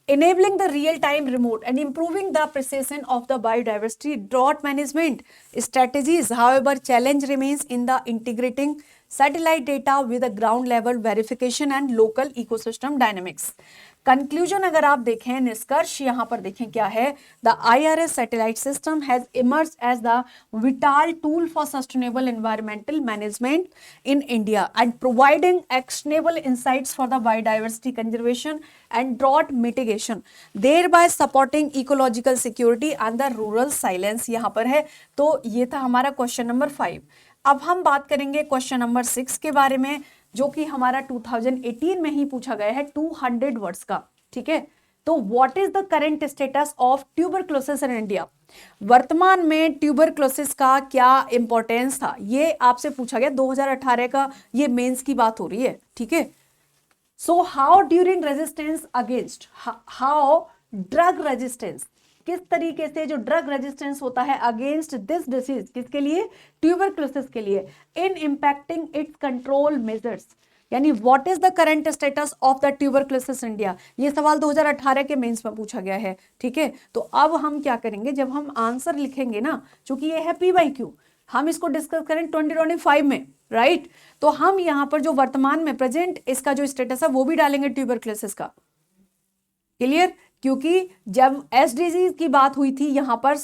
enabling the real-time remote and improving the precision of the biodiversity drought management strategies. However, challenge remains in the integrating satellite data with the ground level verification and local ecosystem dynamics. Conclusion अगर आप देखें, निष्कर्ष यहां पर देखें क्या है, the IRS satellite system has emerge as the vital tool for sustainable environmental management in India and providing actionable insights for the biodiversity conservation and drought mitigation, thereby supporting ecological security and the rural resilience. यहां पर है। तो ये था हमारा question number 5। अब हम बात करेंगे क्वेश्चन नंबर 6 के बारे में, जो कि हमारा 2018 में ही पूछा गया है, 200 वर्ड्स का, ठीक है। तो what is the current status of tuberculosis in India? वर्तमान में ट्यूबरक्लोसिस का क्या इंपॉर्टेंस था, ये आपसे पूछा गया। 2018 का ये मेंस की बात हो रही है, ठीक है। So how during resistance against, how drug resistance, किस तरीके से जो ड्रग रेजिस्टेंस होता है अगेंस्ट दिस डिसीज, किसके लिए, ट्यूबरक्लोसिस के लिए, इन इंपैक्टिंग इट्स कंट्रोल मेजर्स, यानी what is the current status of the tuberculosis India. ये सवाल 2018 के मेंस में पूछा गया है, ठीक है। तो अब हम क्या करेंगे, जब हम आंसर लिखेंगे ना, चूंकि ये है PYQ, हम इसको डिस्कस करें 2025 में, राइट। तो हम यहाँ पर जो वर्तमान में प्रेजेंट इसका जो स्टेटस है वो भी डालेंगे ट्यूबरक्लोसिस का, क्लियर। क्योंकि जब SDGs की बात हुई थी यहाँ पर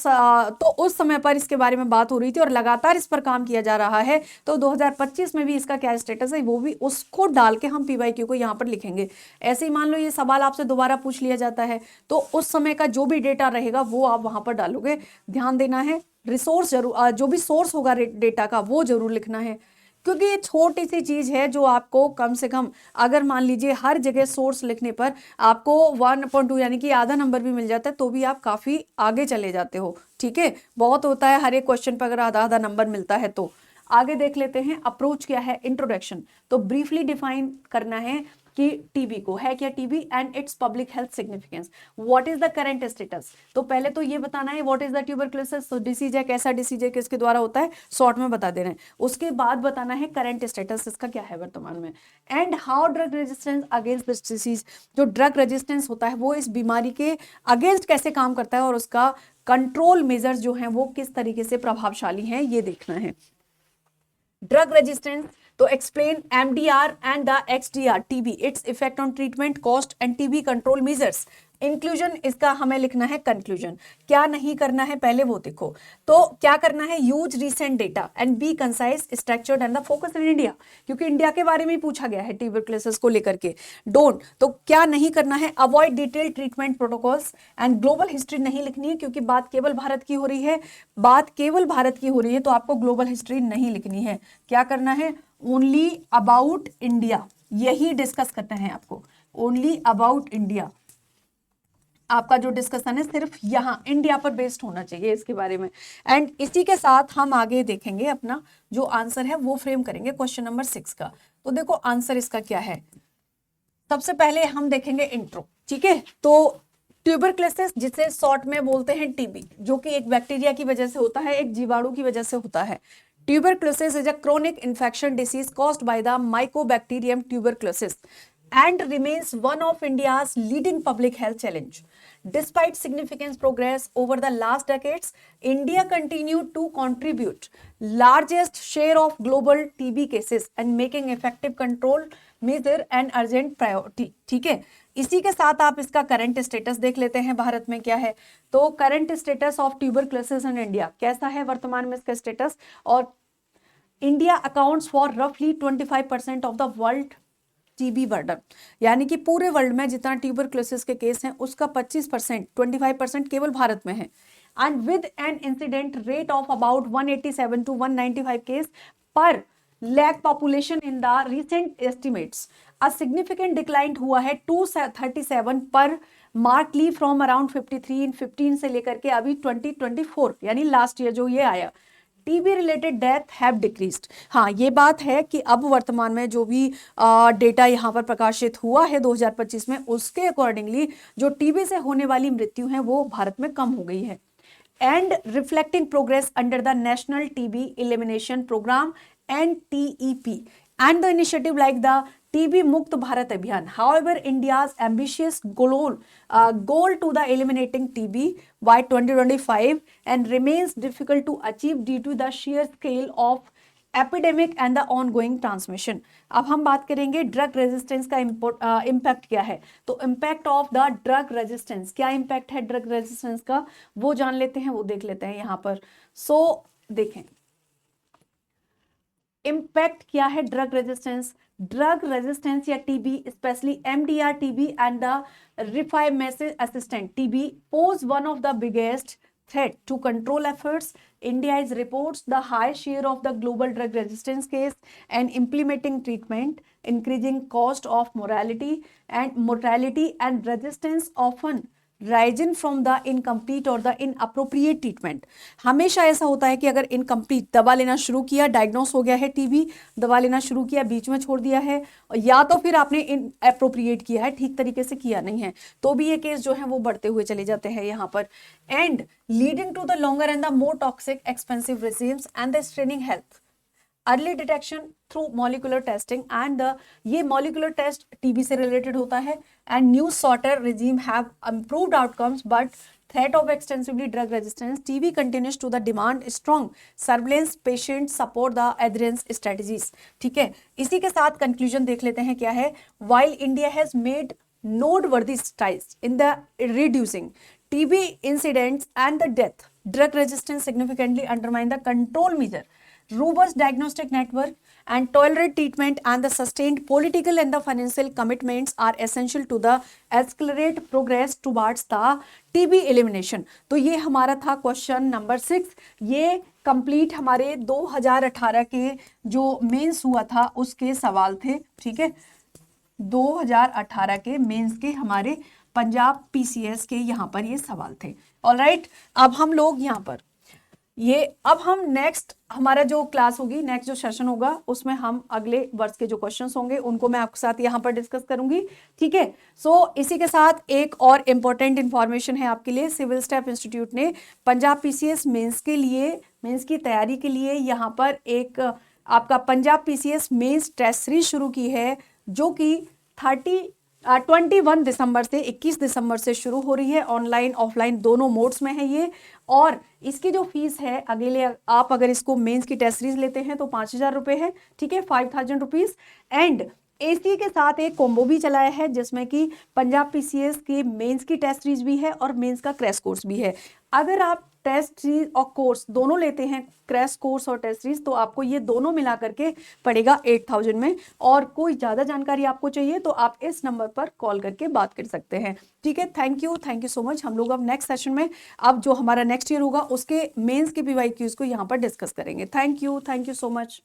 तो उस समय पर इसके बारे में बात हो रही थी और लगातार इस पर काम किया जा रहा है। तो 2025 में भी इसका क्या स्टेटस है वो भी उसको डाल के हम PYQ को यहाँ पर लिखेंगे। ऐसे ही मान लो ये सवाल आपसे दोबारा पूछ लिया जाता है तो उस समय का जो भी डेटा रहेगा वो आप वहां पर डालोगे। ध्यान देना है, रिसोर्स जरूर, जो भी सोर्स होगा डेटा का वो जरूर लिखना है, क्योंकि ये छोटी सी चीज है जो आपको कम से कम, अगर मान लीजिए हर जगह सोर्स लिखने पर आपको 1.2 यानी कि आधा नंबर भी मिल जाता है तो भी आप काफी आगे चले जाते हो, ठीक है। बहुत होता है हर एक क्वेश्चन पर अगर आधा आधा नंबर मिलता है तो। आगे देख लेते हैं अप्रोच क्या है, इंट्रोडक्शन। तो ब्रीफली डिफाइन करना है कि टीबी को है क्या, TB and it's public health significance, what is the current status. तो पहले तो ये बताना है व्हाट इज द ट्यूबरक्लोसिस, तो डिसीज है, कैसा डिसीज है, किसके द्वारा होता है, शॉर्ट में बता दे रहे हैं। उसके बाद बताना है करंट स्टेटस इसका क्या है वर्तमान में, and how drug resistance against this disease, जो ड्रग रेजिस्टेंस होता है वो इस बीमारी के अगेंस्ट कैसे काम करता है और उसका कंट्रोल मेजर्स जो हैं वो किस तरीके से प्रभावशाली हैं ये देखना है। ड्रग रेजिस्टेंस, तो explain MDR and the XDR TB, its effect on treatment, cost and TB control measures. Inclusion, इसका हमें लिखना है कंक्लूजन, क्या नहीं करना है पहले वो देखो। तो क्या करना है, use recent data and B concise structured and the focus in India, क्योंकि इंडिया के बारे में ही पूछा गया है ट्यूबरक्लोसिस को लेकर के। डोंट, तो क्या नहीं करना है, avoid detail treatment protocols and global history नहीं लिखनी है, क्योंकि बात केवल भारत की हो रही है, बात केवल भारत की हो रही है तो आपको ग्लोबल हिस्ट्री नहीं लिखनी है। क्या करना है, ओनली अबाउट इंडिया, यही डिस्कस करना है आपको, ओनली अबाउट इंडिया। आपका जो डिस्कशन है सिर्फ यहाँ इंडिया पर बेस्ड होना चाहिए इसके बारे में। एंड इसी के साथ हम आगे देखेंगे अपना जो आंसर है वो फ्रेम करेंगे क्वेश्चन नंबर 6 का। तो देखो आंसर इसका क्या है, सबसे पहले हम देखेंगे इंट्रो, ठीक है। तो ट्यूबरक्लोसिस जिसे शॉर्ट में बोलते हैं टीबी, जो कि एक बैक्टीरिया की वजह से होता है, एक जीवाणु की वजह से होता है। Tuberculosis is a chronic infection disease caused by the Mycobacterium tuberculosis and remains one of India's leading public health challenge. Despite significant progress over the last decades, India continued to contribute largest share of global TB cases and making effective control measure an urgent priority. ठीक है, इसी के साथ आप इसका current status देख लेते हैं भारत में क्या है। तो current status of tuberculosis in India कैसा है वर्तमान में इसका स्टेटस, और इंडिया अकाउंट्स फॉर रफली 25% of the world TB burden, यानी कि पूरे वर्ल्ड में जितना ट्यूबरक्लोसिस के केस हैं उसका 25%, 25% केवल भारत में है। And with an incident rate of about 187 to 195 case पर lakh population in the recent estimates, a significant decline हुआ है 237 पर markedly from around 53 in 15 से लेकर के अभी 2024 यानी लास्ट ईयर जो ये आया, TB related death have decreased. हाँ, ये बात है कि अब वर्तमान में जो भी डेटा यहाँ पर प्रकाशित हुआ है 2025 में, उसके अकॉर्डिंगली जो टीबी से होने वाली मृत्यु है वो भारत में कम हो गई है। And reflecting progress under the national TB elimination programme NTEP and the initiative like the TB Mukt Bharat Abhiyan. However, India's ambitious goal to the eliminating TB by 2025 and remains difficult to achieve due to the sheer scale of epidemic and the ongoing transmission. अब हम बात करेंगे drug resistance का impact क्या है। तो impact of the drug resistance, क्या impact है ड्रग रेजिस्टेंस का वो जान लेते हैं, वो देख लेते हैं यहाँ पर। सो देखें इम्पैक्ट क्या है ड्रग रेजिस्टेंस या TB, specially MDR TB and the rifampicin resistant TB pose one of the biggest threat to control efforts. India is reports the high share of the global drug resistance case and implementing treatment, increasing cost of mortality and resistance often Ryzen from the incomplete और the inappropriate treatment. हमेशा ऐसा होता है कि अगर incomplete, दवा लेना शुरू किया, डायग्नोस हो गया है टीबी, दवा लेना शुरू किया, बीच में छोड़ दिया है, या तो फिर आपने इनअप्रोप्रिएट किया है, ठीक तरीके से किया नहीं है, तो भी ये केस जो है वो बढ़ते हुए चले जाते हैं यहाँ पर। And leading to the longer and the more toxic expensive regimes and the straining health. Early detection through molecular testing and ये मॉलिकुलर टेस्ट टीबी से रिलेटेड होता है। And new shorter regime have improved outcomes but threat of extensively drug resistance TB continues to the demand strong surveillance patient support the adherence strategies। ठीक है, इसी के साथ conclusion देख लेते हैं क्या है। while India has made noteworthy strides in the reducing TB incidents and the death, drug resistance significantly undermine the control measure, robust diagnostic network and tolerant treatment and the sustained political and the financial commitments are essential to the accelerate progress towards the TB elimination। तो ये हमारा था question number 6। ये complete हमारे 2018 के जो mains हुआ था उसके सवाल थे। ठीक है, 2018 के मेंस के हमारे पंजाब पीसीएस के यहाँ पर ये सवाल थे। ऑलराइट, अब हम लोग यहाँ पर अब हम नेक्स्ट हमारा जो क्लास होगी, नेक्स्ट जो सेशन होगा, उसमें हम अगले वर्ष के जो क्वेश्चंस होंगे उनको मैं आपके साथ यहाँ पर डिस्कस करूंगी। ठीक है, सो इसी के साथ एक और इम्पोर्टेंट इंफॉर्मेशन है आपके लिए। सिविल स्टेप इंस्टीट्यूट ने पंजाब पीसीएस मेंस के लिए, मेंस की तैयारी के लिए यहाँ पर एक आपका Punjab PCS mains test series शुरू की है, जो कि 21 दिसंबर से 21 दिसंबर से शुरू हो रही है। ऑनलाइन ऑफलाइन दोनों मोड्स में है ये। और इसकी जो फीस है, अगले आप अगर इसको मेंस की टेस्ट सीरीज लेते हैं तो 5,000 रुपये है। ठीक है, 5,000 रुपीज। एंड इसी के साथ एक कॉम्बो भी चलाया है जिसमें कि पंजाब पीसीएस की मेंस की टेस्ट सीरीज भी है और मेंस का क्रैश कोर्स भी है। अगर आप टेस्ट सीरीज और कोर्स दोनों लेते हैं, क्रैश कोर्स और टेस्ट सीरीज, तो आपको ये दोनों मिला करके पड़ेगा 8,000 में। और कोई ज़्यादा जानकारी आपको चाहिए तो आप इस नंबर पर कॉल करके बात कर सकते हैं। ठीक है, थैंक यू सो मच। हम लोग अब नेक्स्ट सेशन में अब जो हमारा नेक्स्ट ईयर होगा उसके मेंस के PYQs को यहाँ पर डिस्कस करेंगे। Thank you so much.